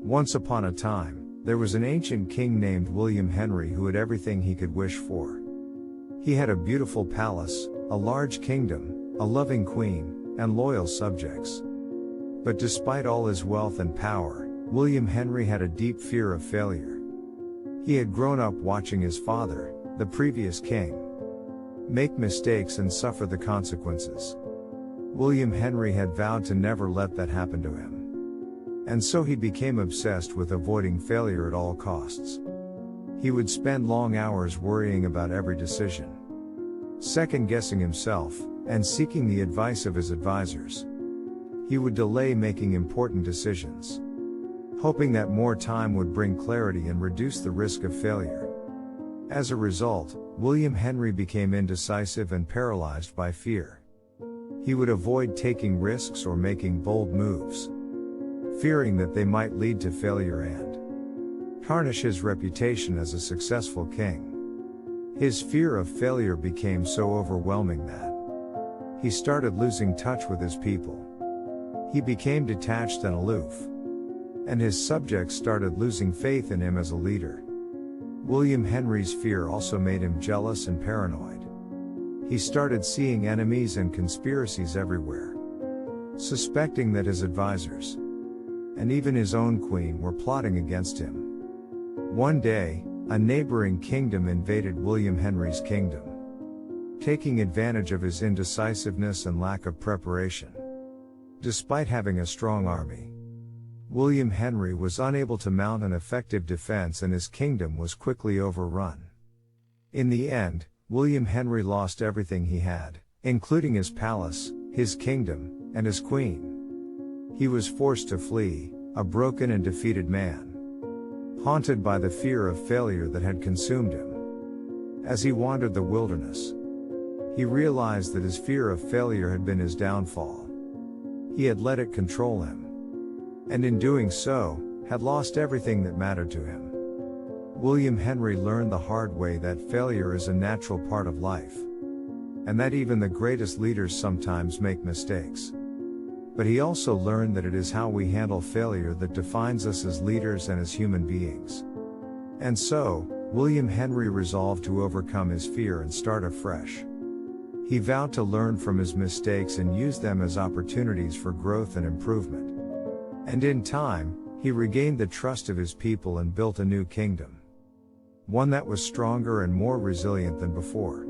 Once upon a time, there was an ancient king named William Henry who had everything he could wish for. He had a beautiful palace, a large kingdom, a loving queen, and loyal subjects. But despite all his wealth and power, William Henry had a deep fear of failure. He had grown up watching his father, the previous king, make mistakes and suffer the consequences. William Henry had vowed to never let that happen to him. And so he became obsessed with avoiding failure at all costs. He would spend long hours worrying about every decision, second-guessing himself, and seeking the advice of his advisors. He would delay making important decisions, hoping that more time would bring clarity and reduce the risk of failure. As a result, William Henry became indecisive and paralyzed by fear. He would avoid taking risks or making bold moves, fearing that they might lead to failure and tarnish his reputation as a successful king. His fear of failure became so overwhelming that he started losing touch with his people. He became detached and aloof, and his subjects started losing faith in him as a leader. William Henry's fear also made him jealous and paranoid. He started seeing enemies and conspiracies everywhere, suspecting that his advisors and even his own queen were plotting against him. One day, a neighboring kingdom invaded William Henry's kingdom, taking advantage of his indecisiveness and lack of preparation. Despite having a strong army, William Henry was unable to mount an effective defense and his kingdom was quickly overrun. In the end, William Henry lost everything he had, including his palace, his kingdom, and his queen. He was forced to flee, a broken and defeated man, haunted by the fear of failure that had consumed him. As he wandered the wilderness, he realized that his fear of failure had been his downfall. He had let it control him, and in doing so, had lost everything that mattered to him. William Henry learned the hard way that failure is a natural part of life, and that even the greatest leaders sometimes make mistakes. But he also learned that it is how we handle failure that defines us as leaders and as human beings. And so, William Henry resolved to overcome his fear and start afresh. He vowed to learn from his mistakes and use them as opportunities for growth and improvement. And in time, he regained the trust of his people and built a new kingdom, one that was stronger and more resilient than before.